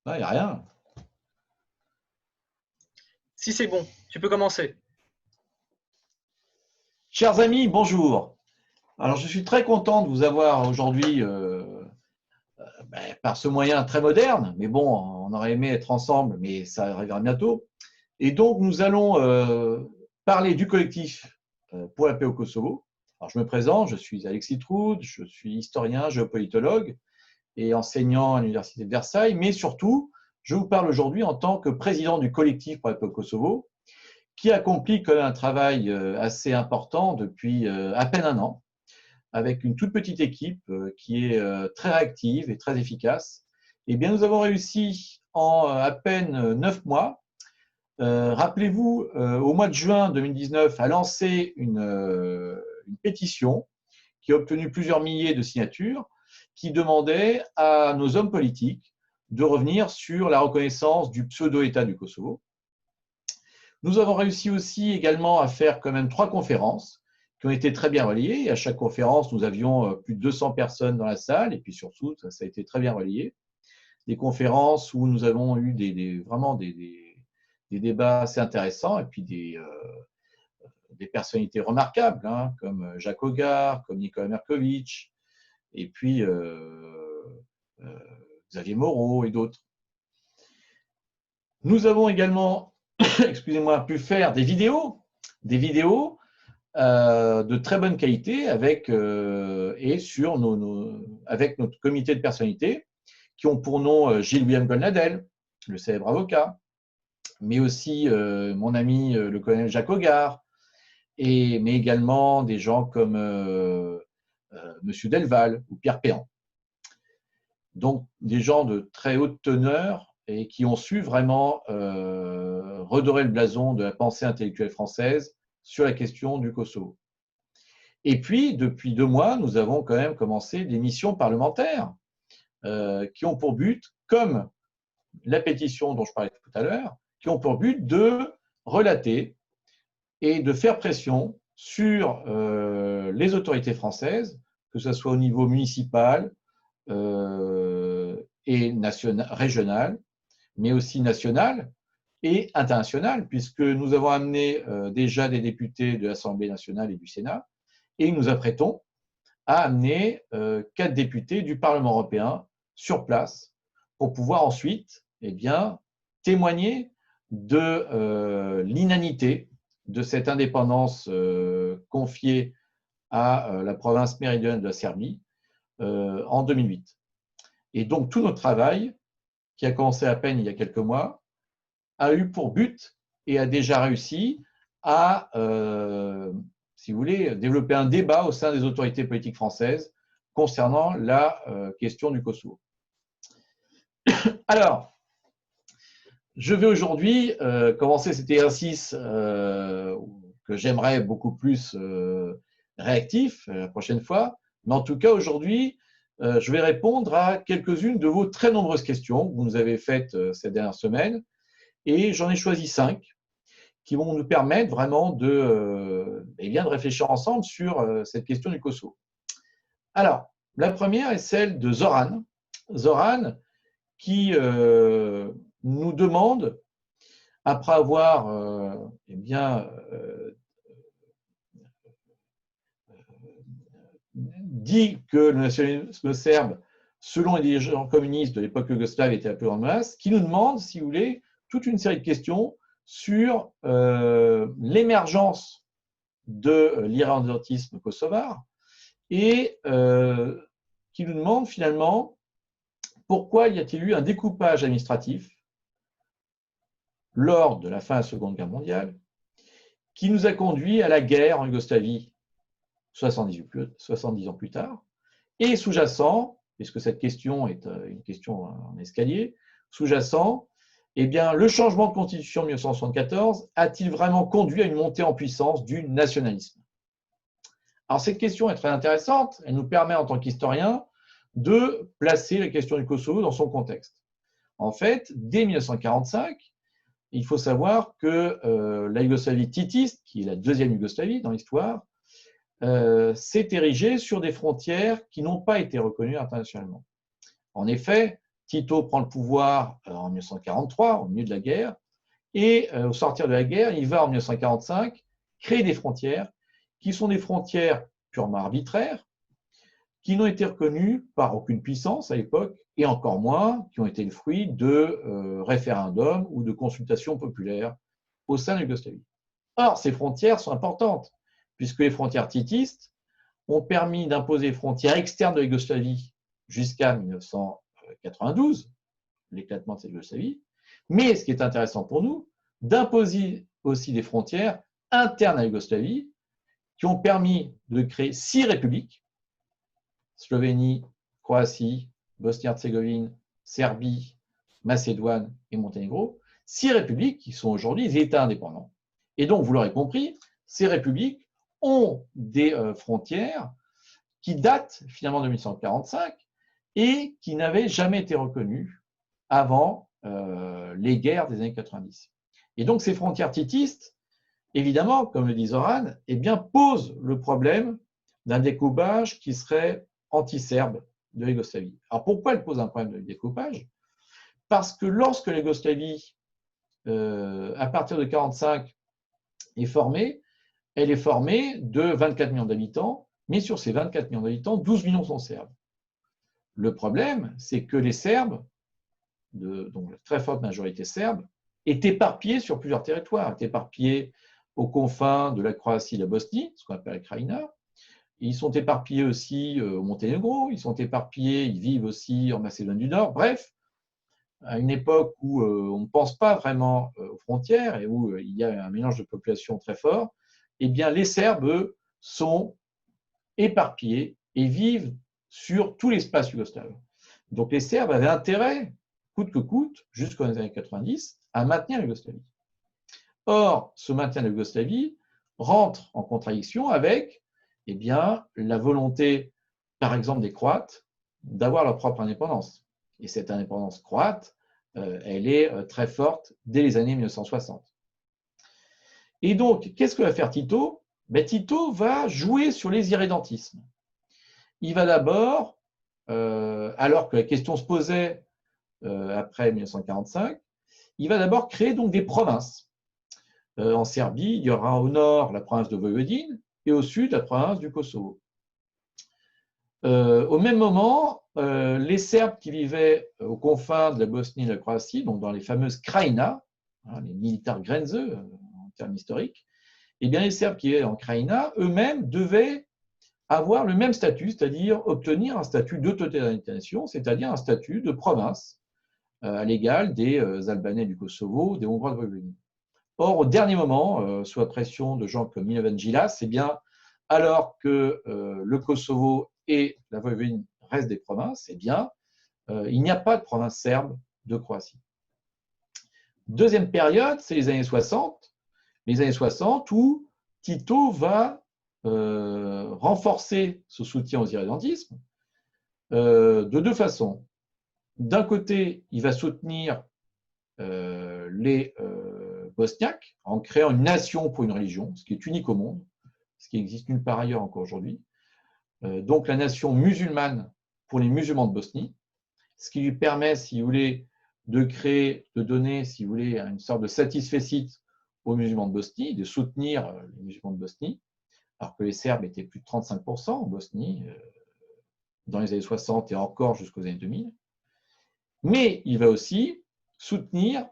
Ah, il n'y a rien. Si c'est bon, tu peux commencer. Chers amis, bonjour. Alors, je suis très content de vous avoir aujourd'hui par ce moyen très moderne. Mais bon, on aurait aimé être ensemble, mais ça arrivera bientôt. Et donc, nous allons parler du collectif pour la paix au Kosovo. Alors, je me présente, je suis Alexis Troud, je suis historien, géopolitologue et enseignant à l'Université de Versailles. Mais surtout, je vous parle aujourd'hui en tant que président du collectif pour la paix au Kosovo, qui accomplit quand même un travail assez important depuis à peine un an, avec une toute petite équipe qui est très réactive et très efficace. Eh bien, nous avons réussi en à peine 9 mois, rappelez-vous, au mois de juin 2019, à lancer une pétition qui a obtenu plusieurs milliers de signatures, qui demandait à nos hommes politiques de revenir sur la reconnaissance du pseudo-État du Kosovo. Nous avons réussi aussi également à faire quand même 3 conférences qui ont été très bien relayées. Et à chaque conférence, nous avions plus de 200 personnes dans la salle et puis surtout, ça a été très bien relayé. Des conférences où nous avons eu vraiment des débats assez intéressants et puis des personnalités remarquables, hein, comme Jacques Hogar, comme Nicolas Merkovitch, et puis euh, Xavier Moreau et d'autres. Nous avons également, excusez-moi, pu faire des vidéos de très bonne qualité avec, et sur avec notre comité de personnalités qui ont pour nom Gilles-William Goldnadel, le célèbre avocat, mais aussi mon ami le colonel Jacques Hogar, mais également des gens comme Monsieur Delval ou Pierre Péan. Donc des gens de très haute teneur et qui ont su vraiment redorer le blason de la pensée intellectuelle française sur la question du Kosovo. Et puis, depuis 2 mois, nous avons quand même commencé des missions parlementaires qui ont pour but, comme la pétition dont je parlais tout à l'heure, qui ont pour but de relater et de faire pression sur les autorités françaises, que ce soit au niveau municipal et régional, mais aussi national et international, puisque nous avons amené déjà des députés de l'Assemblée nationale et du Sénat, et nous apprêtons à amener 4 députés du Parlement européen sur place pour pouvoir ensuite témoigner de l'inanité de cette indépendance confiée à la province méridionale de la Serbie en 2008. Et donc tout notre travail, qui a commencé à peine il y a quelques mois, a eu pour but et a déjà réussi à si vous voulez, développer un débat au sein des autorités politiques françaises concernant la question du Kosovo. Alors, je vais aujourd'hui commencer cet exercice que j'aimerais beaucoup plus réactif la prochaine fois, mais en tout cas aujourd'hui, je vais répondre à quelques-unes de vos très nombreuses questions que vous nous avez faites ces dernières semaines, et j'en ai choisi 5 qui vont nous permettre vraiment de réfléchir ensemble sur cette question du Kosovo. Alors, la première est celle de Zoran. Zoran qui nous demande, après avoir dit que le nationalisme serbe, selon les dirigeants communistes de l'époque yougoslave, était la plus grande menace, qui nous demande, si vous voulez, toute une série de questions sur l'émergence de l'irrédentisme kosovar et qui nous demande finalement pourquoi y a-t-il eu un découpage administratif lors de la fin de la Seconde Guerre mondiale qui nous a conduit à la guerre en Yougoslavie 70 ans plus tard, et sous-jacent, puisque cette question est une question en escalier, sous-jacent, eh bien, le changement de constitution de 1974 a-t-il vraiment conduit à une montée en puissance du nationalisme? Alors, cette question est très intéressante. Elle nous permet, en tant qu'historien, de placer la question du Kosovo dans son contexte. En fait, dès 1945, il faut savoir que la Yougoslavie titiste, qui est la deuxième Yougoslavie dans l'histoire, s'est érigée sur des frontières qui n'ont pas été reconnues internationalement. En effet, Tito prend le pouvoir en 1943, au milieu de la guerre, et au sortir de la guerre, il va en 1945 créer des frontières qui sont des frontières purement arbitraires, qui n'ont été reconnues par aucune puissance à l'époque, et encore moins qui ont été le fruit de référendums ou de consultations populaires au sein de Yougoslavie. Or, ces frontières sont importantes, puisque les frontières titistes ont permis d'imposer les frontières externes de la Yougoslavie jusqu'à 1992, l'éclatement de cette Yougoslavie, mais ce qui est intéressant pour nous, d'imposer aussi des frontières internes à la Yougoslavie qui ont permis de créer 6 républiques, Slovénie, Croatie, Bosnie-Herzégovine, Serbie, Macédoine et Monténégro, 6 républiques qui sont aujourd'hui des États indépendants. Et donc, vous l'aurez compris, ces républiques ont des frontières qui datent finalement de 1945 et qui n'avaient jamais été reconnues avant les guerres des années 90. Et donc, ces frontières titistes, évidemment, comme le dit Zoran, eh bien, posent le problème d'un découpage qui serait anti-serbe de Yougoslavie. Alors, pourquoi elle pose un problème de découpage? Parce que lorsque la Yougoslavie, à partir de 1945, est formée, elle est formée de 24 millions d'habitants, mais sur ces 24 millions d'habitants, 12 millions sont serbes. Le problème, c'est que les Serbes, donc la très forte majorité serbe, est éparpillée sur plusieurs territoires, est éparpillée aux confins de la Croatie et de la Bosnie, ce qu'on appelle la Krajina. Ils sont éparpillés aussi au Monténégro, ils sont éparpillés, ils vivent aussi en Macédoine du Nord. Bref, à une époque où on ne pense pas vraiment aux frontières et où il y a un mélange de population très fort, eh bien les Serbes, eux, sont éparpillés et vivent sur tout l'espace yougoslave. Donc les Serbes avaient intérêt, coûte que coûte, jusqu'aux années 90, à maintenir la Yougoslavie. Or, ce maintien de la Yougoslavie rentre en contradiction avec eh bien, la volonté, par exemple, des Croates d'avoir leur propre indépendance. Et cette indépendance croate, elle est très forte dès les années 1960. Et donc, qu'est-ce que va faire Tito? Tito va jouer sur les irrédentismes. Il va d'abord, alors que la question se posait après 1945, il va d'abord créer donc des provinces. En Serbie, il y aura au nord la province de Vojvodine et au sud la province du Kosovo. Au même moment, les Serbes qui vivaient aux confins de la Bosnie et de la Croatie, donc dans les fameuses Krajina, les militaires Grenze en termes historiques, eh bien les Serbes qui vivaient en Krajina, eux-mêmes devaient avoir le même statut, c'est-à-dire obtenir un statut d'autodétermination, c'est-à-dire un statut de province à l'égal des Albanais du Kosovo, des Hongrois de Vojvodine. Or, au dernier moment, sous la pression de gens comme Milovan Djilas, eh bien, alors que le Kosovo et la Vojvodine restent des provinces, eh bien, il n'y a pas de province serbe de Croatie. Deuxième période, c'est les années 60. Les années 60 où Tito va renforcer ce soutien aux irrédentismes de deux façons. D'un côté, il va soutenir les bosniaques en créant une nation pour une religion, ce qui est unique au monde, ce qui existe nulle part ailleurs encore aujourd'hui. Donc la nation musulmane pour les musulmans de Bosnie, ce qui lui permet, si vous voulez, de créer, de donner, si vous voulez, une sorte de satisfecit aux musulmans de Bosnie, de soutenir les musulmans de Bosnie, alors que les Serbes étaient plus de 35% en Bosnie dans les années 60 et encore jusqu'aux années 2000. Mais il va aussi soutenir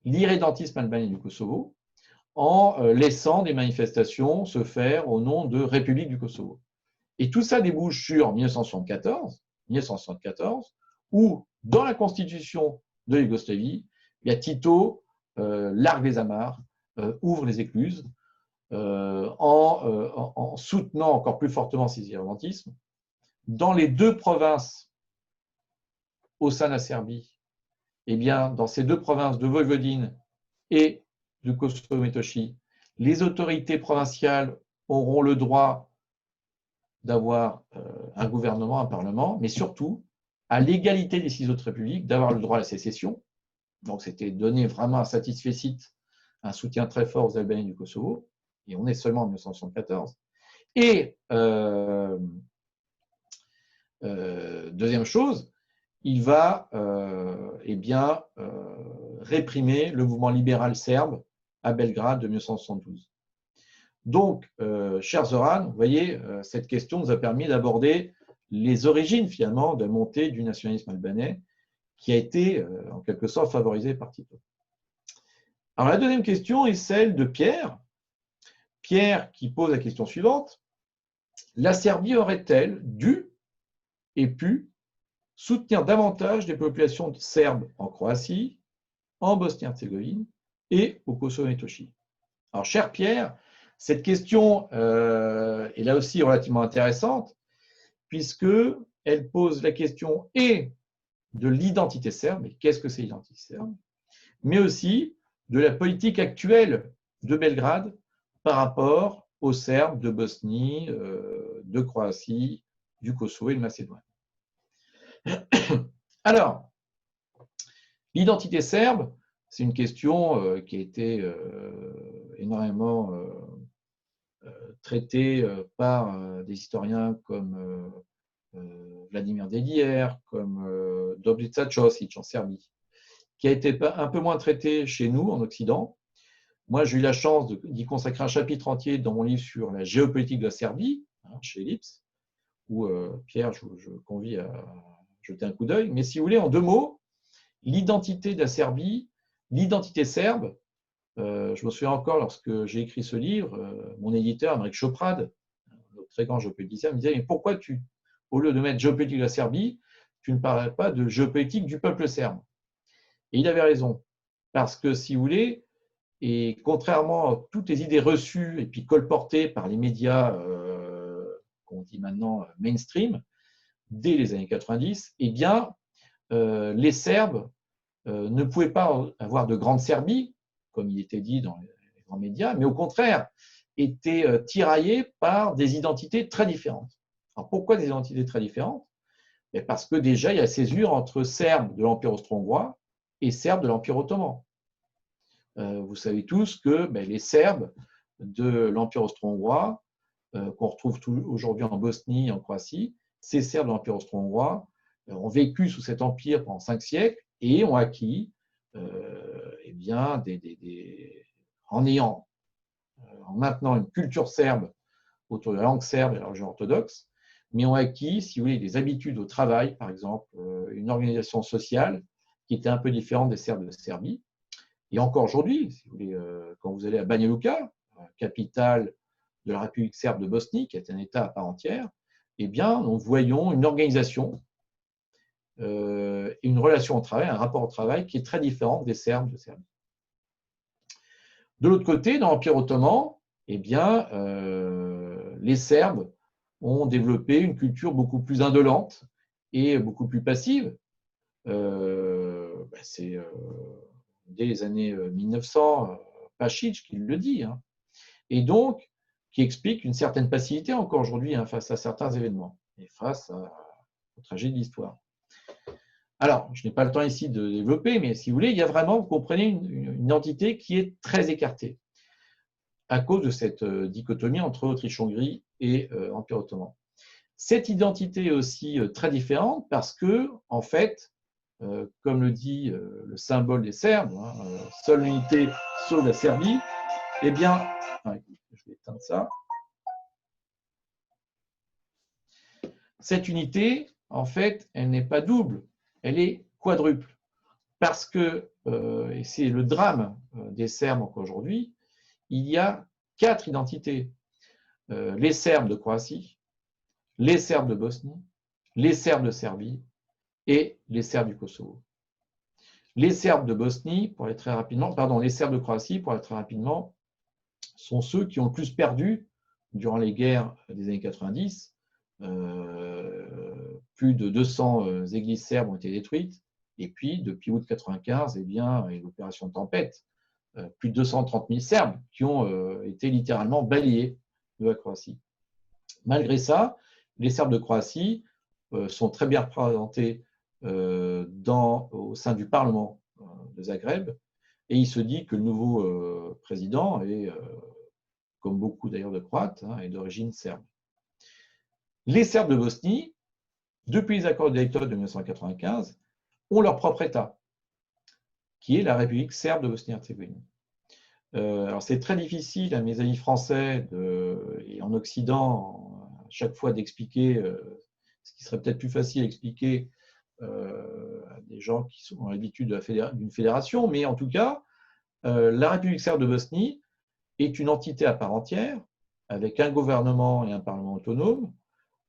l'irrédentisme albanais du Kosovo en laissant des manifestations se faire au nom de République du Kosovo. Et tout ça débouche sur 1974, où, dans la constitution de Yougoslavie, il y a Tito largue les amarres, ouvre les écluses, en soutenant encore plus fortement ces irrédentismes. Dans les deux provinces au sein de la Serbie, eh bien, dans ces deux provinces de Vojvodine et du Kosovo-Metochi, les autorités provinciales auront le droit d'avoir un gouvernement, un parlement, mais surtout, à l'égalité des 6 autres républiques, d'avoir le droit à la sécession. Donc, c'était donner vraiment un satisfecit, un soutien très fort aux Albanais du Kosovo, et on est seulement en 1974. Et deuxième chose, il va réprimer le mouvement libéral serbe à Belgrade de 1972. Donc, cher Zoran, vous voyez, cette question nous a permis d'aborder les origines finalement de la montée du nationalisme albanais qui a été en quelque sorte favorisé par Tito. Alors la deuxième question est celle de Pierre. Pierre qui pose la question suivante. La Serbie aurait-elle dû et pu soutenir davantage des populations serbes en Croatie, en Bosnie-Herzégovine et au Kosovo-Metochi? Alors, cher Pierre, cette question est là aussi relativement intéressante puisqu'elle pose la question et de l'identité serbe, et qu'est-ce que c'est l'identité serbe, mais aussi de la politique actuelle de Belgrade par rapport aux Serbes de Bosnie, de Croatie, du Kosovo et de Macédoine. Alors, l'identité serbe, c'est une question qui a été énormément traitée par des historiens comme Vladimir Dedijer, comme Dobrica Ćosić en Serbie, qui a été un peu moins traitée chez nous en Occident. Moi, j'ai eu la chance d'y consacrer un chapitre entier dans mon livre sur la géopolitique de la Serbie, chez Ellipse, où Pierre, je convie à jeter un coup d'œil. Mais si vous voulez, en deux mots, l'identité de la Serbie, l'identité serbe, je me souviens encore lorsque j'ai écrit ce livre, mon éditeur, Améric Choprad, un très grand géopoliticien, me disait « Mais pourquoi au lieu de mettre géopolitique de la Serbie, tu ne parles pas de géopolitique du peuple serbe ?» Et il avait raison, parce que si vous voulez, et contrairement à toutes les idées reçues et puis colportées par les médias qu'on dit maintenant mainstream, dès les années 90, eh bien, les Serbes ne pouvaient pas avoir de grande Serbie, comme il était dit dans les grands médias, mais au contraire, étaient tiraillés par des identités très différentes. Alors pourquoi des identités très différentes? Parce que déjà, il y a césure entre Serbes de l'Empire austro-hongrois et Serbes de l'Empire ottoman. Vous savez tous que les Serbes de l'Empire austro-hongrois, qu'on retrouve aujourd'hui en Bosnie et en Croatie, ces Serbes de l'Empire austro-hongrois ont vécu sous cet empire pendant 5 siècles et ont acquis, en maintenant une culture serbe autour de la langue serbe et de la religion orthodoxe, mais ont acquis, si vous voulez, des habitudes au travail, par exemple, une organisation sociale qui était un peu différente des Serbes de Serbie. Et encore aujourd'hui, si vous voulez, quand vous allez à Banja Luka, capitale de la République serbe de Bosnie, qui est un État à part entière, eh bien, nous voyons une organisation et une relation au travail, un rapport au travail qui est très différent des Serbes de Serbie. De l'autre côté, dans l'Empire ottoman, eh bien, les Serbes ont développé une culture beaucoup plus indolente et beaucoup plus passive. C'est dès les années 1900, Pašić qui le dit, et donc qui explique une certaine passivité encore aujourd'hui face à certains événements et face au trajet de l'histoire. Alors, je n'ai pas le temps ici de développer, mais si vous voulez, il y a vraiment, vous comprenez, une entité qui est très écartée à cause de cette dichotomie entre Autriche-Hongrie et Empire ottoman. Cette identité est aussi très différente parce que, en fait, comme le dit le symbole des Serbes, seule l'unité sauve la Serbie, eh bien, je vais éteindre ça. Cette unité, en fait, elle n'est pas double, elle est quadruple. Parce que, et c'est le drame des Serbes encore aujourd'hui, il y a 4 identités. Les Serbes de Croatie, les Serbes de Bosnie, les Serbes de Serbie et les Serbes du Kosovo. Les Serbes de Bosnie, pour aller très rapidement, pardon, les Serbes de Croatie, pour aller très rapidement, sont ceux qui ont le plus perdu durant les guerres des années 90. Plus de 200 églises serbes ont été détruites. Et puis, depuis août 95, eh bien, et l'opération Tempête, plus de 230 000 Serbes qui ont été littéralement balayés de la Croatie. Malgré ça, les Serbes de Croatie sont très bien représentés au sein du Parlement de Zagreb, et il se dit que le nouveau président est, comme beaucoup d'ailleurs de Croates, est d'origine serbe. Les Serbes de Bosnie, depuis les accords de Dayton de 1995, ont leur propre État, qui est la République serbe de Bosnie-Herzégovine. Alors c'est très difficile à mes amis français et en Occident, à chaque fois d'expliquer ce qui serait peut-être plus facile à expliquer à des gens qui sont dans l'habitude d'une fédération, mais en tout cas, la République serbe de Bosnie est une entité à part entière, avec un gouvernement et un parlement autonome,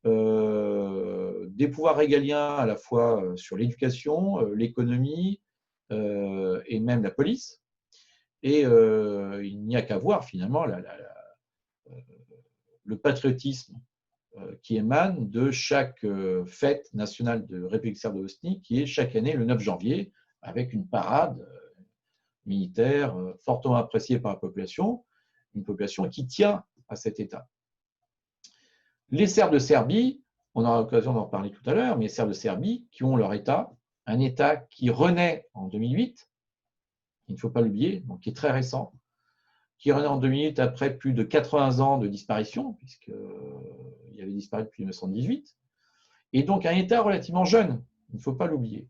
des pouvoirs régaliens à la fois sur l'éducation, l'économie et même la police. Et il n'y a qu'à voir finalement le patriotisme qui émane de chaque fête nationale de République serbe de Bosnie, qui est chaque année le 9 janvier, avec une parade militaire fortement appréciée par la population, une population qui tient à cet État. Les Serbes de Serbie, on aura l'occasion d'en parler tout à l'heure, mais les Serbes de Serbie qui ont leur État, un État qui renaît en 2008, il ne faut pas l'oublier, donc qui est très récent, qui renaît en 2008 après plus de 80 ans de disparition, puisqu'il avait disparu depuis 1918, et donc un État relativement jeune, il ne faut pas l'oublier.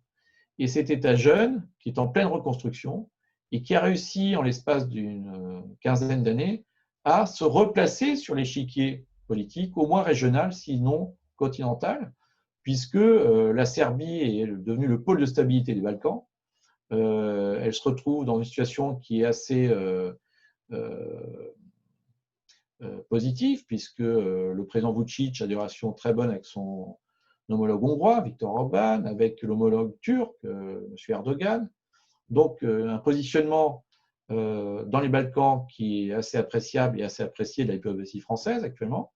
Et cet État jeune, qui est en pleine reconstruction, et qui a réussi en l'espace d'une quinzaine d'années à se replacer sur l'échiquier politique, au moins régional, sinon continental, puisque la Serbie est devenue le pôle de stabilité des Balkans. Elle se retrouve dans une situation qui est assez positive, puisque le président Vučić a des relations très bonnes avec son homologue hongrois, Viktor Orbán, avec l'homologue turc, M. Erdogan. Donc, un positionnement dans les Balkans qui est assez appréciable et assez apprécié de la diplomatie française actuellement,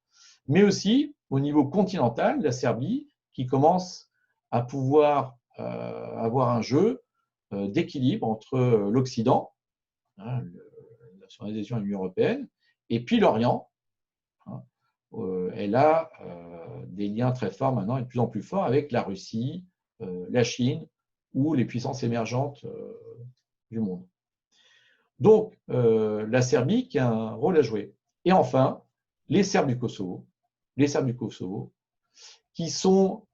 mais aussi au niveau continental, la Serbie qui commence à pouvoir avoir un jeu d'équilibre entre l'Occident, hein, son adhésion à l'Union européenne, et puis l'Orient. Hein, elle a des liens très forts maintenant et de plus en plus forts avec la Russie, la Chine ou les puissances émergentes du monde. Donc, la Serbie qui a un rôle à jouer. Et enfin, les Serbes du Kosovo, qui sont,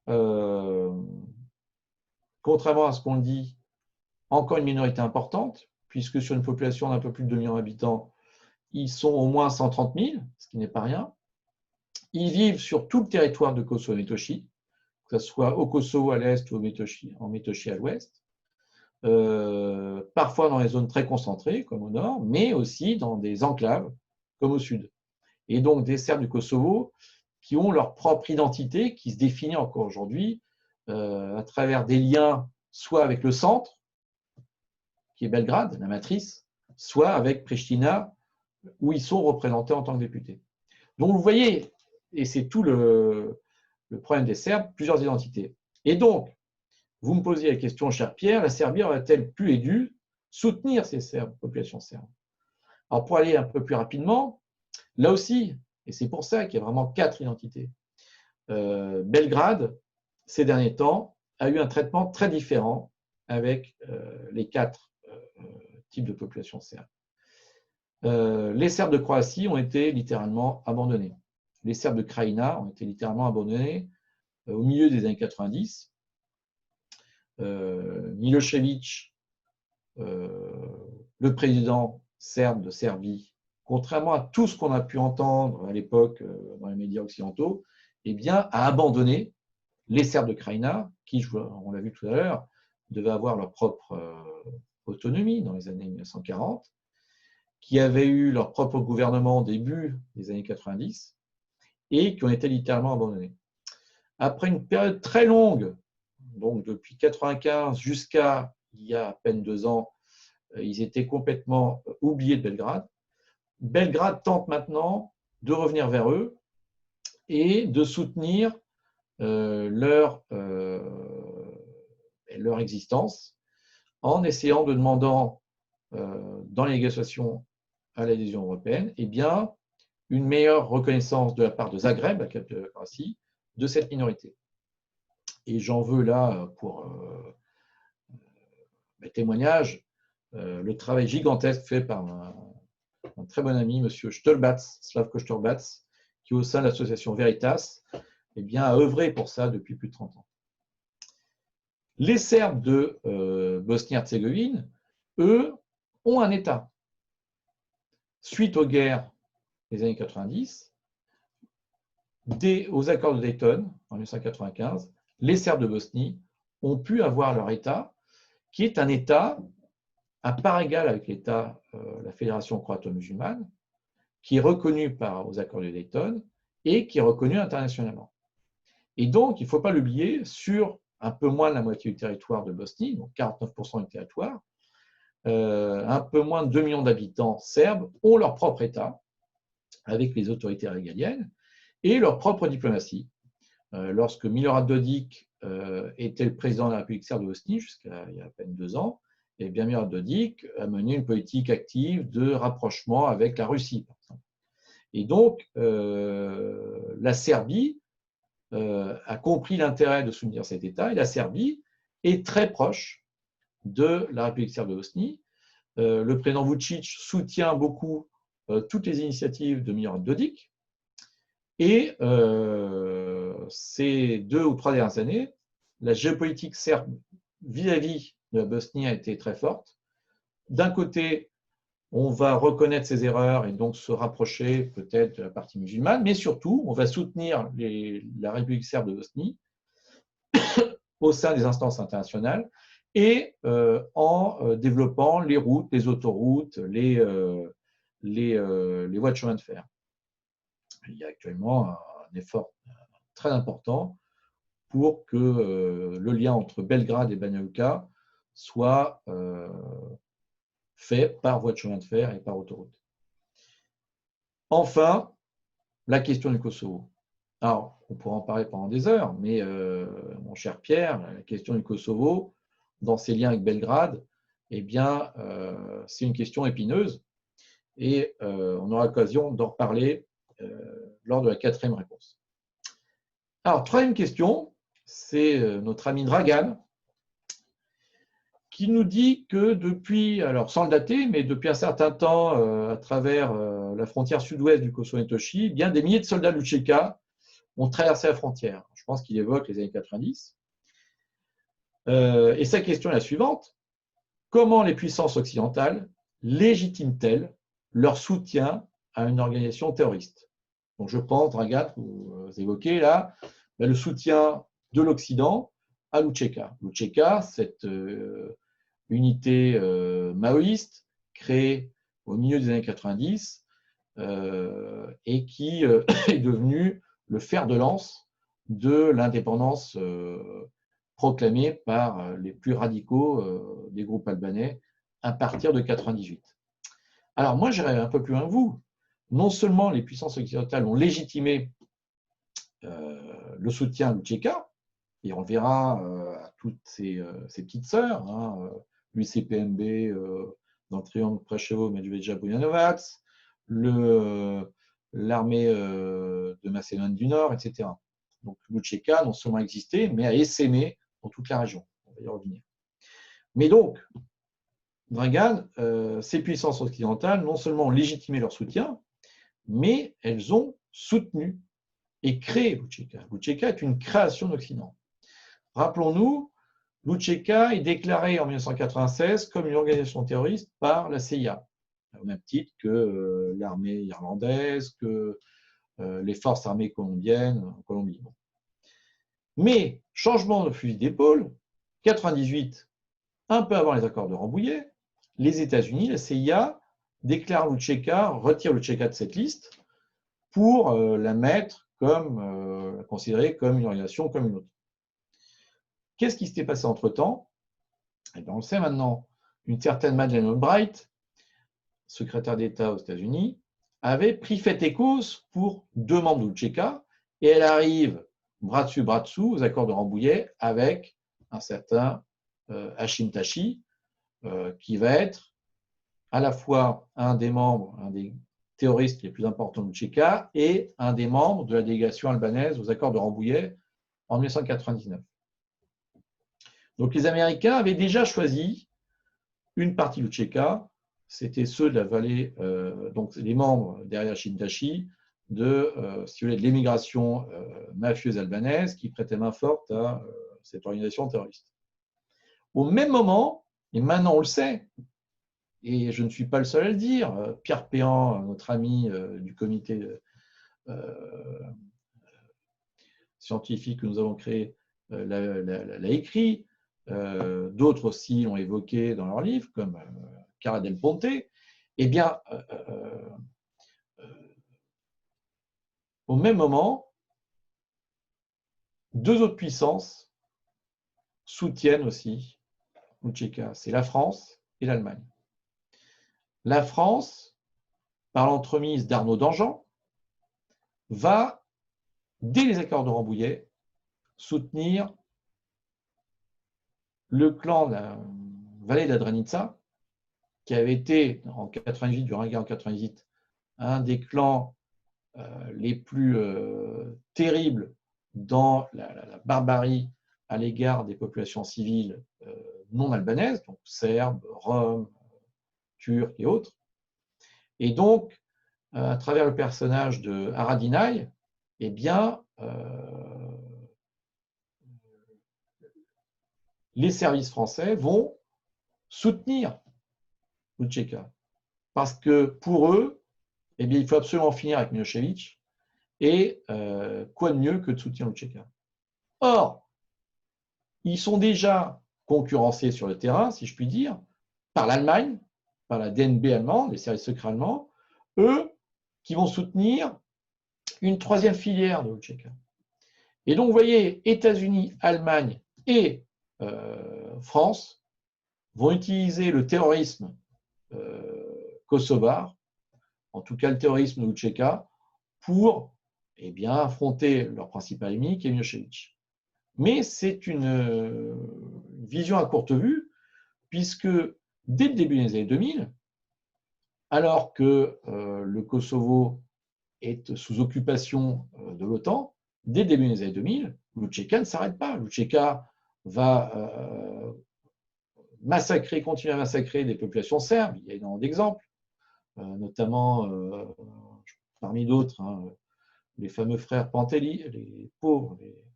contrairement à ce qu'on dit, encore une minorité importante, puisque sur une population d'un peu plus de 2 millions d'habitants, ils sont au moins 130 000, ce qui n'est pas rien. Ils vivent sur tout le territoire de Kosovo-Metochi, que ce soit au Kosovo à l'est ou en Metochi à l'ouest. Parfois dans les zones très concentrées, comme au nord, mais aussi dans des enclaves, comme au sud. Et donc des Serbes du Kosovo qui ont leur propre identité, qui se définit encore aujourd'hui à travers des liens, soit avec le centre, qui est Belgrade, la matrice, soit avec Pristina, où ils sont représentés en tant que députés. Donc vous voyez, et c'est tout le problème des Serbes, plusieurs identités. Et donc, vous me posiez la question, cher Pierre, la Serbie aurait-elle pu et dû soutenir ces Serbes, population serbe? Alors pour aller un peu plus rapidement, là aussi, et c'est pour ça qu'il y a vraiment 4 identités, Belgrade, ces derniers temps, a eu un traitement très différent avec les 4 types de population serbe. Les Serbes de Croatie ont été littéralement abandonnés. Les Serbes de Krajina ont été littéralement abandonnés au milieu des années 90. Milošević, le président serbe de Serbie, contrairement à tout ce qu'on a pu entendre à l'époque dans les médias occidentaux, eh bien, a abandonné les Serbes de Krajina, qui, on l'a vu tout à l'heure, devaient avoir leur propre autonomie dans les années 1940, qui avaient eu leur propre gouvernement au début des années 90 et qui ont été littéralement abandonnés. Après une période très longue, donc depuis 1995 jusqu'à il y a à peine 2 ans, ils étaient complètement oubliés de Belgrade. Belgrade tente maintenant de revenir vers eux et de soutenir leur existence en essayant de demander dans les négociations à l'adhésion européenne, eh bien, une meilleure reconnaissance de la part de Zagreb, la capitale de la Croatie, de cette minorité. Et j'en veux là pour mes témoignages le travail gigantesque fait par un très bon ami, M. Stolbac, Slavko Stolbac, qui au sein de l'association Veritas, eh bien, a œuvré pour ça depuis plus de 30 ans. Les Serbes de Bosnie-Herzégovine, eux, ont un État. Suite aux guerres des années 90, aux accords de Dayton en 1995, les Serbes de Bosnie ont pu avoir leur État, qui est un État à part égale avec l'État, la Fédération croato-musulmane, qui est reconnu aux accords de Dayton et qui est reconnu internationalement. Et donc, il ne faut pas l'oublier, sur un peu moins de la moitié du territoire de Bosnie, donc 49% du territoire, un peu moins de 2 millions d'habitants serbes ont leur propre État, avec les autorités régaliennes, et leur propre diplomatie. Lorsque Milorad Dodik était le président de la République serbe de Bosnie, jusqu'à il y a à peine 2 ans, et bien Milorad Dodik a mené une politique active de rapprochement avec la Russie, par exemple. Et donc, la Serbie a compris l'intérêt de soutenir cet État, et la Serbie est très proche de la République serbe de Bosnie. Le président Vučić soutient beaucoup toutes les initiatives de Milorad Dodik, et ces 2 ou 3 dernières années, la géopolitique serbe vis-à-vis de la Bosnie a été très forte. D'un côté, on va reconnaître ses erreurs et donc se rapprocher peut-être de la partie musulmane, mais surtout, on va soutenir la République serbe de Bosnie au sein des instances internationales et en développant les routes, les autoroutes, les voies de chemin de fer. Il y a actuellement un effort très important pour que le lien entre Belgrade et Banja Luka soit fait par voie de chemin de fer et par autoroute. Enfin, la question du Kosovo. Alors, on pourra en parler pendant des heures, mais mon cher Pierre, la question du Kosovo, dans ses liens avec Belgrade, eh bien, c'est une question épineuse et on aura l'occasion d'en reparler lors de la 4e réponse. Alors, 3e question, c'est notre ami Dragan qui nous dit que depuis, alors sans le dater, mais depuis un certain temps, à travers la frontière sud-ouest du Kosovo-Metochi, eh bien des milliers de soldats Lucheka ont traversé la frontière. Je pense qu'il évoque les années 90. Et sa question est la suivante. Comment les puissances occidentales légitiment-elles leur soutien à une organisation terroriste? Donc je pense, Dragan, vous évoquez là, le soutien de l'Occident à Lucheka. Lucheka, cette unité maoïste créée au milieu des années 90 et qui est devenue le fer de lance de l'indépendance proclamée par les plus radicaux des groupes albanais à partir de 1998. Alors moi, j'irai un peu plus loin que vous. Non seulement les puissances occidentales ont légitimé le soutien à Lucheka, et on le verra à toutes ses petites sœurs, hein, l'UCPMB dans le triangle Preševo-Medvedja-Bujanovac, l'armée de Macédoine du Nord, etc. Donc Lucheka non seulement a existé, mais a essaimé dans toute la région. On va y revenir. Mais donc, Dragan, ces puissances occidentales non seulement ont légitimé leur soutien, mais elles ont soutenu et créé Lucheka. Lucheka est une création d'Occident. Rappelons-nous, Lucheka est déclarée en 1996 comme une organisation terroriste par la CIA, au même titre que l'armée irlandaise, que les forces armées colombiennes en Colombie. Bon. Mais, changement de fusil d'épaule, 1998, un peu avant les accords de Rambouillet, les États-Unis, la CIA, déclarent Lucheka, retire Lucheka de cette liste pour la mettre comme, la considérer comme une organisation comme une autre. Qu'est-ce qui s'était passé entre-temps? Eh bien, on le sait maintenant. Une certaine Madeleine Albright, secrétaire d'État aux États-Unis, avait pris fait et cause pour 2 membres de Lucheka, et elle arrive bras dessus, bras dessous aux accords de Rambouillet avec un certain Hashim Thaçi, qui va être à la fois un des membres, un des terroristes les plus importants de Lucheka et un des membres de la délégation albanaise aux accords de Rambouillet en 1999. Donc les Américains avaient déjà choisi une partie de Lucheka, c'était ceux de la vallée, donc les membres derrière Hashim Thaçi, si vous voulez, de l'émigration mafieuse albanaise qui prêtait main forte à cette organisation terroriste. Au même moment, et maintenant on le sait, et je ne suis pas le seul à le dire, Pierre Péan, notre ami du comité scientifique que nous avons créé, l'a écrit, d'autres aussi l'ont évoqué dans leurs livres, comme Cara del Ponte, eh bien, au même moment, deux autres puissances soutiennent aussi Mujica, c'est la France et l'Allemagne. La France, par l'entremise d'Arnaud Danjean, va, dès les accords de Rambouillet, soutenir le clan de la vallée de la Dranitsa, qui avait été, en 88, durant la guerre en 88, un des clans les plus terribles dans la barbarie à l'égard des populations civiles non albanaises, donc serbes, roms, turcs et autres. Et donc, à travers le personnage de Haradinaj, eh bien, les services français vont soutenir Mujica. Parce que pour eux, eh bien, il faut absolument finir avec Milošević. Et quoi de mieux que de soutenir Mujica? Or, ils sont déjà concurrencés sur le terrain, si je puis dire, par l'Allemagne, par la DNB allemande, les services secrets allemands, eux qui vont soutenir une troisième filière de Mujica. Et donc, vous voyez, États-Unis, Allemagne et France vont utiliser le terrorisme kosovar, en tout cas le terrorisme de Mujica, pour affronter leur principal ennemi, qui est Milošević. Mais c'est une vision à courte vue, puisque dès le début des années 2000, alors que le Kosovo est sous occupation de l'OTAN, dès le début des années 2000, Mujica ne s'arrête pas. Mujica va continuer à massacrer des populations serbes. Il y a énormément d'exemples, notamment, parmi d'autres, les fameux frères Pantelić, les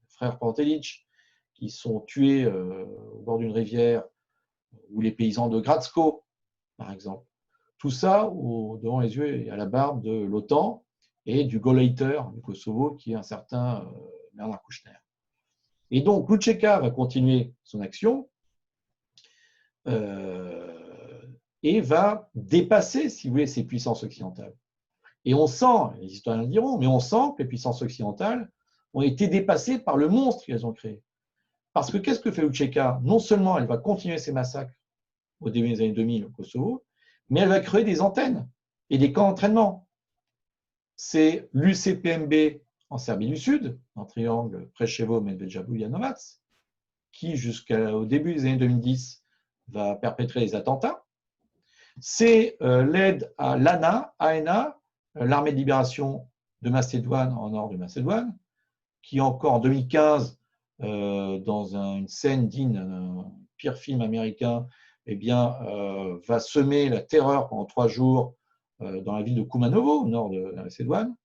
frères Pantelić, qui sont tués au bord d'une rivière, ou les paysans de Gradsko, par exemple. Tout ça devant les yeux et à la barbe de l'OTAN et du Gauleiter du Kosovo, qui est un certain Bernard Kouchner. Et donc, Mujica va continuer son action et va dépasser, si vous voulez, ces puissances occidentales. Et on sent, les historiens le diront, mais on sent que les puissances occidentales ont été dépassées par le monstre qu'elles ont créé. Parce que qu'est-ce que fait Mujica? Non seulement elle va continuer ses massacres au début des années 2000 au Kosovo, mais elle va créer des antennes et des camps d'entraînement. C'est l'UCPMB en Serbie du Sud, en triangle Preševo, Medvedjavu, Janovac, qui jusqu'au début des années 2010 va perpétrer les attentats. C'est l'aide à l'ANA, ANA, l'armée de libération de Macédoine en nord de Macédoine, qui encore en 2015, dans une scène digne d'un pire film américain, va semer la terreur pendant 3 jours dans la ville de Kumanovo, au nord de la Macédoine.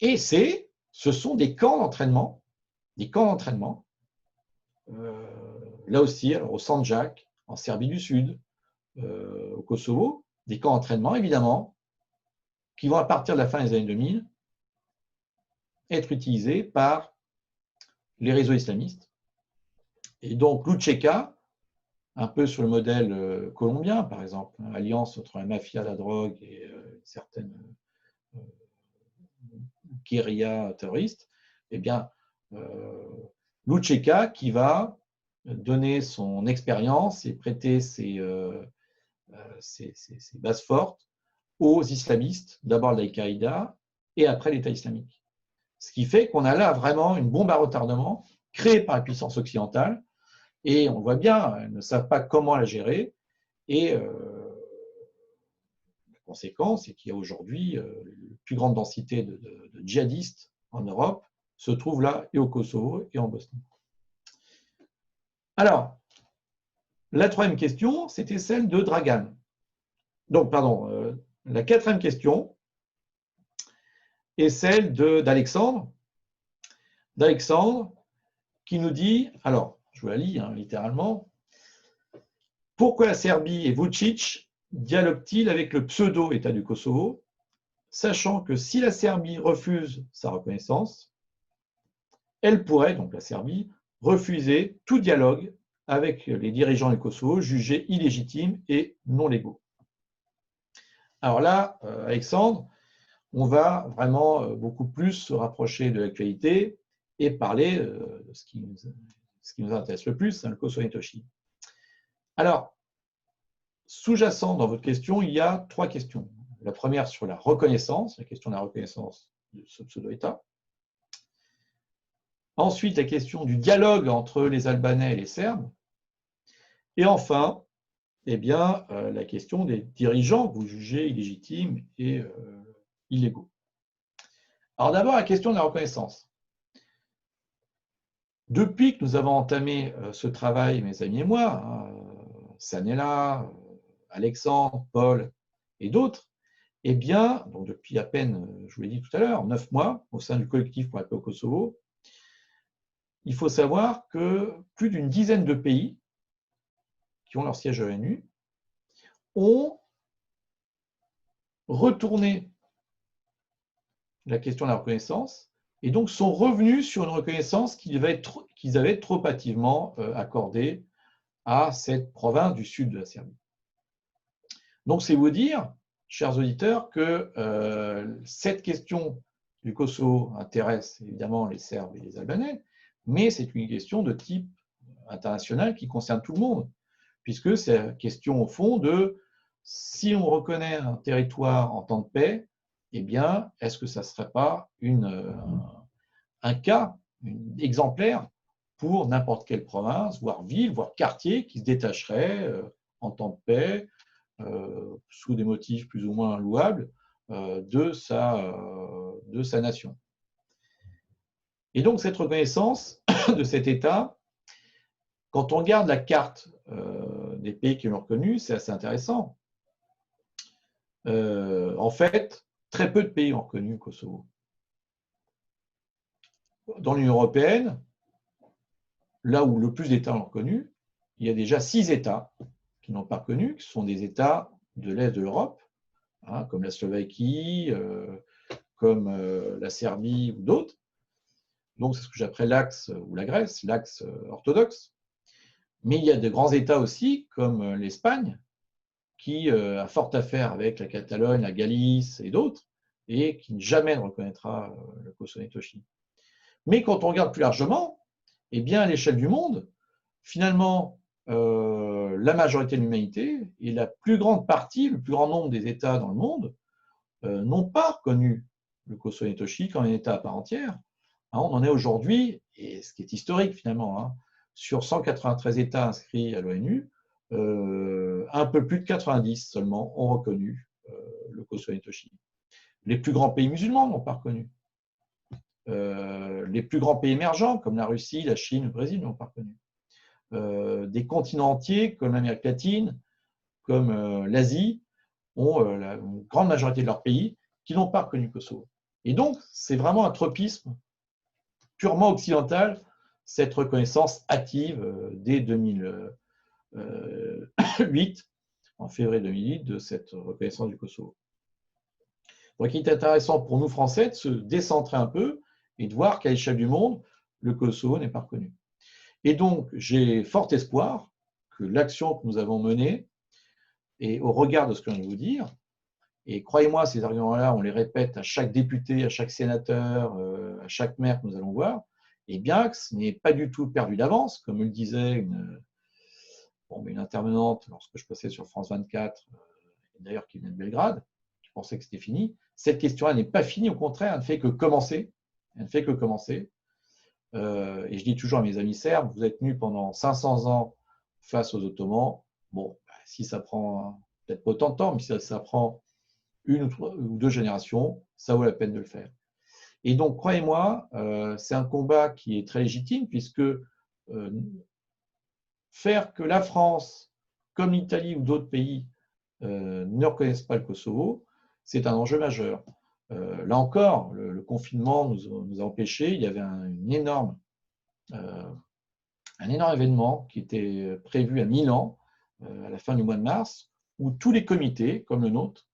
Et ce sont des camps d'entraînement, là aussi, alors, au Sandjak, en Serbie du Sud, au Kosovo, des camps d'entraînement, évidemment, qui vont, à partir de la fin des années 2000, être utilisés par les réseaux islamistes. Et donc, Mujica, un peu sur le modèle colombien, par exemple, alliance entre la mafia, la drogue et certaines guérillas terroristes, Mujica qui va donner son expérience et prêter ses bases fortes aux islamistes, d'abord l'Al-Qaïda et après l'État islamique. Ce qui fait qu'on a là vraiment une bombe à retardement créée par la puissance occidentale, et on voit bien, elles ne savent pas comment la gérer, et la conséquence, c'est qu'il y a aujourd'hui la plus grande densité de djihadistes en Europe se trouve là, et au Kosovo, et en Bosnie. Alors, la troisième question, c'était celle de Dragan. Donc, pardon, la quatrième question est celle d'Alexandre. D'Alexandre, qui nous dit, alors, je vous la lis littéralement. Pourquoi la Serbie et Vučić dialoguent-ils avec le pseudo-État du Kosovo, sachant que si la Serbie refuse sa reconnaissance, elle pourrait, donc la Serbie, refuser tout dialogue avec les dirigeants du Kosovo jugés illégitimes et non légaux. Alors là, Alexandre, on va vraiment beaucoup plus se rapprocher de l'actualité et parler de ce qui nous intéresse le plus, le Kosovo Netoshi. Alors, sous-jacent dans votre question, il y a 3 questions. La première sur la reconnaissance, la question de la reconnaissance de ce pseudo-État. Ensuite, la question du dialogue entre les Albanais et les Serbes. Et enfin, eh bien, la question des dirigeants que vous jugez illégitimes et illégaux. Alors d'abord, la question de la reconnaissance. Depuis que nous avons entamé ce travail, mes amis et moi, Sanella, Alexandre, Paul et d'autres, eh bien, donc depuis à peine, je vous l'ai dit tout à l'heure, 9 mois au sein du collectif pour la paix au Kosovo, il faut savoir que plus d'une dizaine de pays qui ont leur siège à l'ONU ont retourné la question de la reconnaissance et donc sont revenus sur une reconnaissance qu'ils avaient trop hâtivement accordée à cette province du sud de la Serbie. Donc c'est vous dire, chers auditeurs, que cette question du Kosovo intéresse évidemment les Serbes et les Albanais, mais c'est une question de type international qui concerne tout le monde, puisque c'est la question au fond de si on reconnaît un territoire en temps de paix, eh bien, est-ce que ça ne serait pas un cas exemplaire pour n'importe quelle province, voire ville, voire quartier qui se détacherait en temps de paix, sous des motifs plus ou moins louables, de sa nation. Et donc cette reconnaissance de cet État, quand on regarde la carte des pays qui l'ont reconnu, c'est assez intéressant. En fait, très peu de pays ont reconnu le Kosovo. Dans l'Union européenne, là où le plus d'États l'ont reconnu, il y a déjà 6 États qui n'ont pas reconnu, qui sont des États de l'Est de l'Europe, comme la Slovaquie, comme la Serbie ou d'autres. Donc c'est ce que j'appelle l'axe, ou la Grèce, l'axe orthodoxe. Mais il y a de grands États aussi, comme l'Espagne, qui a fort affaire avec la Catalogne, la Galice et d'autres, et qui jamais ne reconnaîtra le Kosovo Netoshi. Mais quand on regarde plus largement, eh bien, à l'échelle du monde, finalement, la majorité de l'humanité et la plus grande partie, le plus grand nombre des États dans le monde n'ont pas reconnu le Kosovo Netoshi comme un État à part entière. On en est aujourd'hui, et ce qui est historique finalement, sur 193 États inscrits à l'ONU, un peu plus de 90 seulement ont reconnu le Kosovo Netoshi. Les plus grands pays musulmans n'ont pas reconnu. Les plus grands pays émergents, comme la Russie, la Chine, le Brésil, n'ont pas reconnu. Des continents entiers, comme l'Amérique latine, comme l'Asie, ont la grande majorité de leurs pays qui n'ont pas reconnu le Kosovo. Et donc, c'est vraiment un tropisme purement occidental, cette reconnaissance hâtive dès 2008, en février 2008, de cette reconnaissance du Kosovo. Donc, il est intéressant pour nous, Français, de se décentrer un peu et de voir qu'à l'échelle du monde, le Kosovo n'est pas reconnu. Et donc, j'ai fort espoir que l'action que nous avons menée, et au regard de ce que je viens de vous dire, et croyez-moi, ces arguments-là, on les répète à chaque député, à chaque sénateur, à chaque maire que nous allons voir, et bien que ce n'est pas du tout perdu d'avance, comme me le disait une intervenante lorsque je passais sur France 24, d'ailleurs qui venait de Belgrade, qui pensait que c'était fini. Cette question-là n'est pas finie, au contraire, elle ne fait que commencer. Elle ne fait que commencer. Et je dis toujours à mes amis serbes, vous êtes tenus pendant 500 ans face aux Ottomans. Bon, si ça prend peut-être pas autant de temps, mais si ça prend 1 ou 2 générations, ça vaut la peine de le faire. Et donc, croyez-moi, c'est un combat qui est très légitime, puisque faire que la France, comme l'Italie ou d'autres pays, ne reconnaissent pas le Kosovo, c'est un enjeu majeur. Là encore, le confinement nous a empêchés. Il y avait un énorme un énorme événement qui était prévu à Milan à la fin du mois de mars, où tous les comités, comme le nôtre,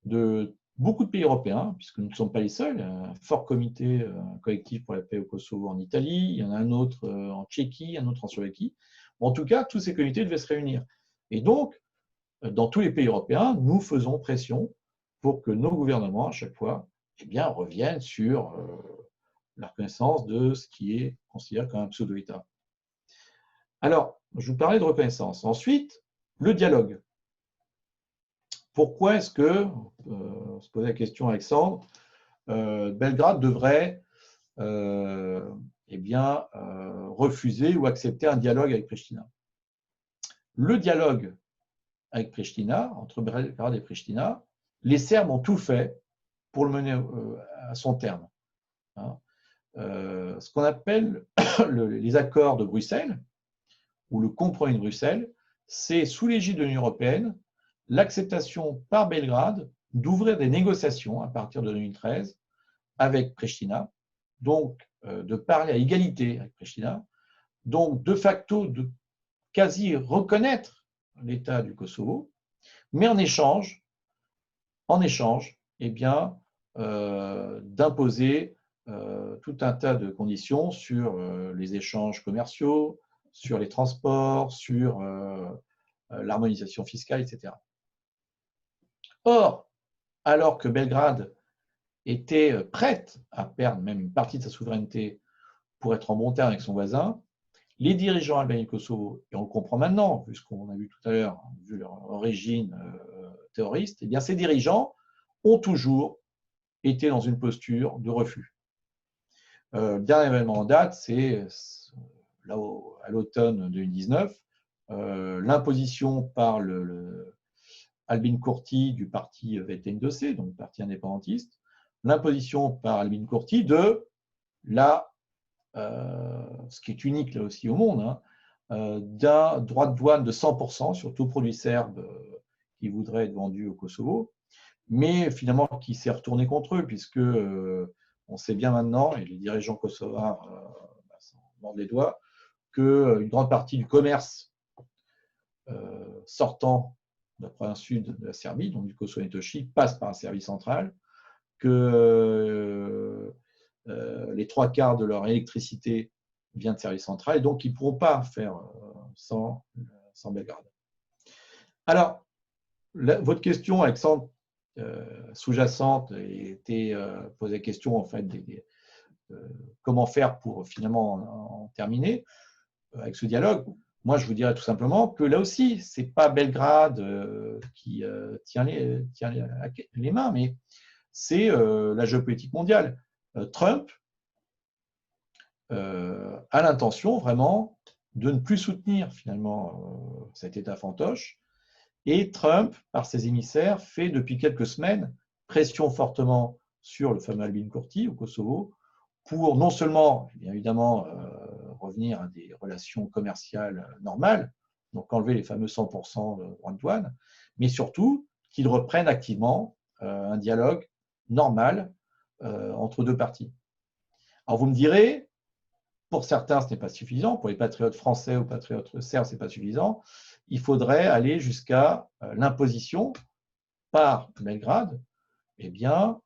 de beaucoup de pays européens, puisque nous ne sommes pas les seuls, un fort comité collectif pour la paix au Kosovo en Italie, il y en a un autre en Tchéquie, un autre en Slovaquie. En tout cas, tous ces comités devaient se réunir. Et donc, dans tous les pays européens, nous faisons pression pour que nos gouvernements, à chaque fois, eh bien, reviennent sur la reconnaissance de ce qui est considéré comme un pseudo-État. Alors, je vous parlais de reconnaissance. Ensuite, le dialogue. Pourquoi est-ce que, se posait la question Alexandre, Belgrade devrait eh bien, refuser ou accepter un dialogue avec Pristina? Le dialogue avec Pristina, entre Belgrade et Pristina, les Serbes ont tout fait pour le mener à son terme. Hein. Ce qu'on appelle les accords de Bruxelles, ou le compromis de Bruxelles, c'est sous l'égide de l'Union européenne l'acceptation par Belgrade d'ouvrir des négociations à partir de 2013 avec Pristina, donc de parler à égalité avec Pristina, donc de facto de quasi reconnaître l'État du Kosovo, mais en échange eh bien, d'imposer tout un tas de conditions sur les échanges commerciaux, sur les transports, sur l'harmonisation fiscale, etc. Or, alors que Belgrade était prête à perdre même une partie de sa souveraineté pour être en bon terme avec son voisin, les dirigeants albanais du Kosovo, et on le comprend maintenant, vu ce qu'on a vu tout à l'heure, vu leur origine terroriste, eh bien ces dirigeants ont toujours été dans une posture de refus. Le dernier événement en date, c'est là à l'automne 2019, l'imposition par Albin Kurti du parti VTN2C, donc parti indépendantiste, l'imposition par Albin Kurti de ce qui est unique là aussi au monde, hein, d'un droit de douane de 100% sur tout produit serbe qui voudrait être vendu au Kosovo, mais finalement qui s'est retourné contre eux, puisque on sait bien maintenant, et les dirigeants kosovars s'en mordent les doigts, qu'une grande partie du commerce sortant de la province sud de la Serbie, donc du Kosovo et Metochi, passe par un service central, que les 3/4 de leur électricité vient de service central, et donc ils ne pourront pas faire sans Belgrade. Alors, votre question, Alexandre, sous-jacente, était poser la question en fait comment faire pour finalement en terminer avec ce dialogue. Moi, je vous dirais tout simplement que là aussi, ce n'est pas Belgrade qui tient les mains, mais c'est la géopolitique mondiale. Trump a l'intention vraiment de ne plus soutenir finalement cet État fantoche. Et Trump, par ses émissaires, fait depuis quelques semaines pression fortement sur le fameux Albin Kurti au Kosovo pour non seulement, bien évidemment, revenir à des relations commerciales normales, donc enlever les fameux 100% de droits de douane, mais surtout qu'il reprenne activement un dialogue normal entre deux parties. Alors vous me direz, pour certains, ce n'est pas suffisant, pour les patriotes français ou patriotes serbes, ce n'est pas suffisant, il faudrait aller jusqu'à l'imposition par Belgrade eh bien,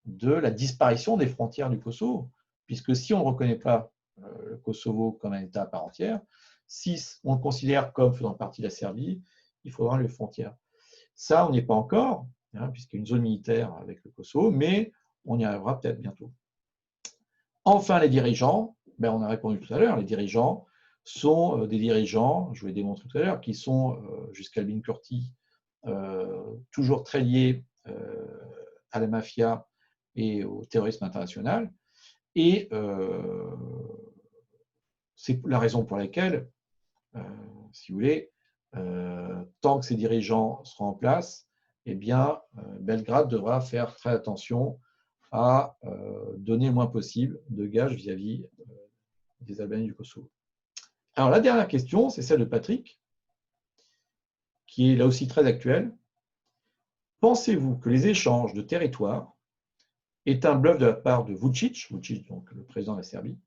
de la disparition des frontières du Kosovo. Puisque si on ne reconnaît pas le Kosovo comme un État à part entière, si on le considère comme faisant partie de la Serbie, il faudra les frontières. Ça, on n'y est pas encore, hein, puisqu'il y a une zone militaire avec le Kosovo, mais on y arrivera peut-être bientôt. Enfin, les dirigeants, ben, on a répondu tout à l'heure, les dirigeants sont des dirigeants, je vous l'ai démontré tout à l'heure, qui sont, jusqu'à Albin Kurti, toujours très liés à la mafia et au terrorisme international. Et c'est la raison pour laquelle, si vous voulez, tant que ces dirigeants seront en place, eh bien, Belgrade devra faire très attention à donner le moins possible de gages vis-à-vis des Albanais du Kosovo. Alors, la dernière question, c'est celle de Patrick, qui est là aussi très actuelle. Pensez-vous que les échanges de territoires est un bluff de la part de Vučić, donc le président de la Serbie,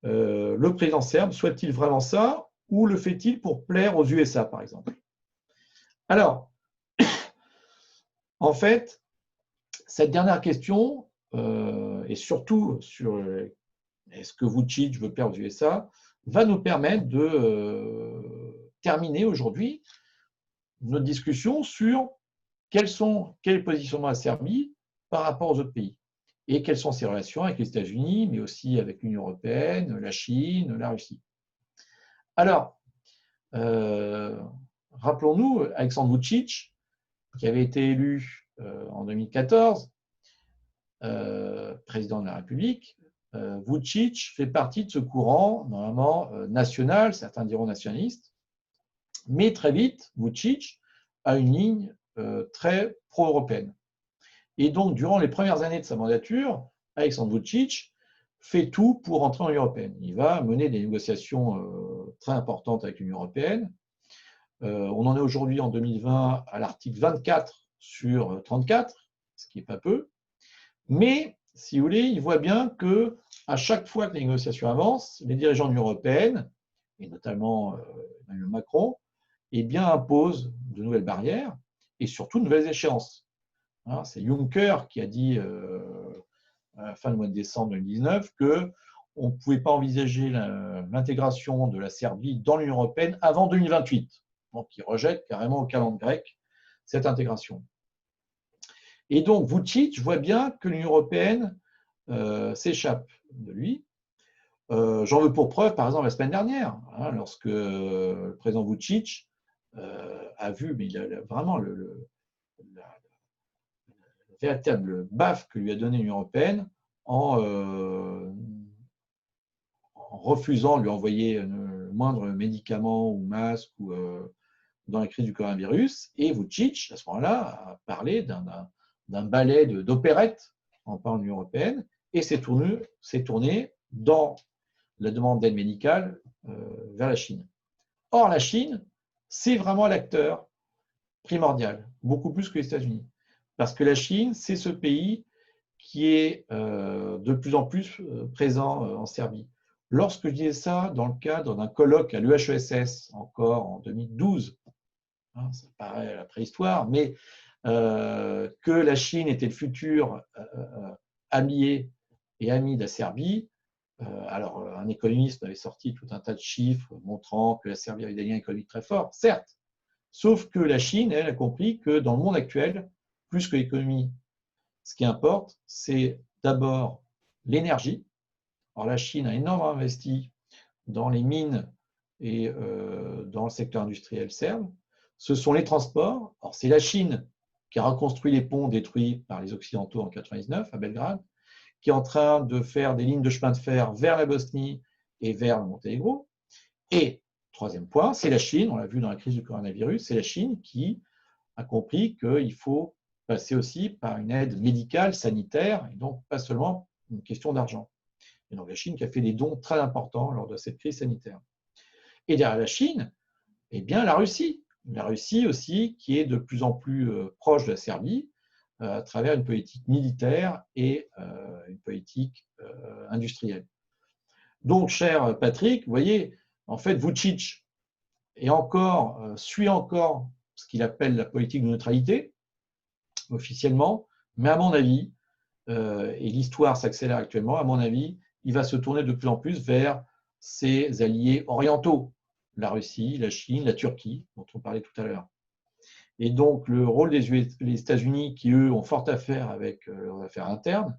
le président serbe souhaite-t-il vraiment ça ou le fait-il pour plaire aux USA, par exemple? Alors, en fait, cette dernière question, et surtout sur est-ce que Vučić veut plaire aux USA, va nous permettre de terminer aujourd'hui notre discussion sur quel est le positionnement de la Serbie par rapport aux autres pays et quelles sont ses relations avec les États-Unis, mais aussi avec l'Union européenne, la Chine, la Russie. Alors, rappelons-nous, Alexandre Vučić, qui avait été élu en 2014 président de la République, Vučić fait partie de ce courant, normalement national, certains diront nationaliste, mais très vite, Vučić a une ligne très pro-européenne. Et donc, durant les premières années de sa mandature, Alexandre Vučić fait tout pour entrer en Union européenne. Il va mener des négociations très importantes avec l'Union européenne. On en est aujourd'hui, en 2020, à l'article 24 sur 34, ce qui n'est pas peu. Mais, si vous voulez, il voit bien qu'à chaque fois que les négociations avancent, les dirigeants de l'Union européenne, et notamment Emmanuel Macron, eh bien, imposent de nouvelles barrières et surtout de nouvelles échéances. C'est Juncker qui a dit à la fin du mois de décembre 2019 qu'on ne pouvait pas envisager l'intégration de la Serbie dans l'Union européenne avant 2028. Donc, il rejette carrément au calendrier grec cette intégration. Et donc, Vučić voit bien que l'Union européenne s'échappe de lui. J'en veux pour preuve, par exemple, la semaine dernière, lorsque le président Vučić a vu, mais il a vraiment le véritable baffe que lui a donné l'Union européenne en refusant de lui envoyer le moindre médicament ou masque ou, dans la crise du coronavirus. Et Vučić, à ce moment-là, a parlé d'un ballet d'opérette en parlant de l'Union européenne et s'est tourné dans la demande d'aide médicale vers la Chine. Or, la Chine, c'est vraiment l'acteur primordial, beaucoup plus que les États-Unis. Parce que la Chine, c'est ce pays qui est de plus en plus présent en Serbie. Lorsque je disais ça dans le cadre d'un colloque à l'UHESS, encore en 2012, ça paraît la préhistoire, mais que la Chine était le futur allié et ami de la Serbie, alors un économiste avait sorti tout un tas de chiffres montrant que la Serbie avait des liens économiques très forts, certes, sauf que la Chine, elle, a compris que dans le monde actuel, plus que l'économie, ce qui importe, c'est d'abord l'énergie. Alors la Chine a énormément investi dans les mines et dans le secteur industriel serbe. Ce sont les transports. Alors c'est la Chine qui a reconstruit les ponts détruits par les Occidentaux en 1999 à Belgrade, qui est en train de faire des lignes de chemin de fer vers la Bosnie et vers le Monténégro. Et troisième point, c'est la Chine, on l'a vu dans la crise du coronavirus, c'est la Chine qui a compris qu'il faut passer aussi par une aide médicale, sanitaire, et donc pas seulement une question d'argent. Et donc la Chine qui a fait des dons très importants lors de cette crise sanitaire. Et derrière la Chine, eh bien la Russie. La Russie aussi qui est de plus en plus proche de la Serbie à travers une politique militaire et une politique industrielle. Donc, cher Patrick, vous voyez, en fait, Vučić suit encore ce qu'il appelle la politique de neutralité, officiellement, mais à mon avis, et l'histoire s'accélère actuellement, à mon avis, il va se tourner de plus en plus vers ses alliés orientaux, la Russie, la Chine, la Turquie, dont on parlait tout à l'heure. Et donc, le rôle des États-Unis, qui eux ont fort à faire avec leurs affaires internes,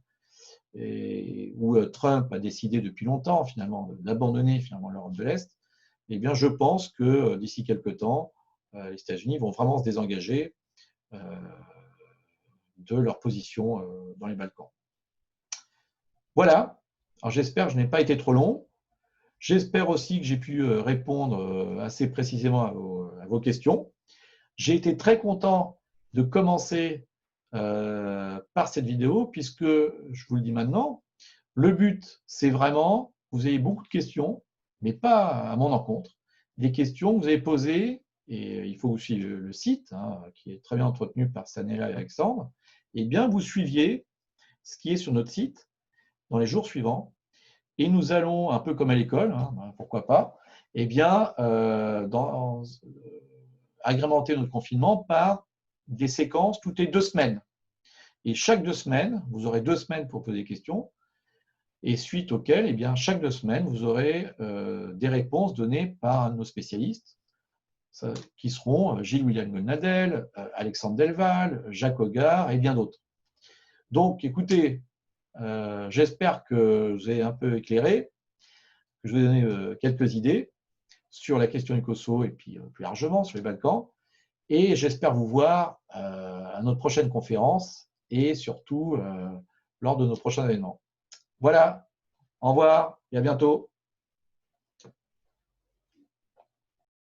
et où Trump a décidé depuis longtemps finalement d'abandonner finalement l'Europe de l'Est, eh bien, je pense que d'ici quelques temps, les États-Unis vont vraiment se désengager de leur position dans les Balkans. Voilà. Alors, j'espère que je n'ai pas été trop long. J'espère aussi que j'ai pu répondre assez précisément à vos questions. J'ai été très content de commencer par cette vidéo, puisque, je vous le dis maintenant, le but, c'est vraiment, vous avez beaucoup de questions, mais pas à mon encontre, des questions que vous avez posées, et il faut aussi le site, qui est très bien entretenu par Sanela et Alexandre, et bien vous suiviez ce qui est sur notre site dans les jours suivants, et nous allons, un peu comme à l'école, hein, pourquoi pas, eh bien, agrémenter notre confinement par des séquences toutes les 2 semaines. Et chaque 2 semaines, vous aurez 2 semaines pour poser des questions, et suite auxquelles, eh bien, chaque 2 semaines, vous aurez des réponses données par un de nos spécialistes, qui seront Gilles-William Goldnadel, Alexandre Delval, Jacques Hoggard et bien d'autres. Donc, écoutez, j'espère que je vous ai un peu éclairé, que je vous ai donné quelques idées sur la question du Kosovo et puis plus largement sur les Balkans. Et j'espère vous voir à notre prochaine conférence et surtout lors de nos prochains événements. Voilà, au revoir et à bientôt.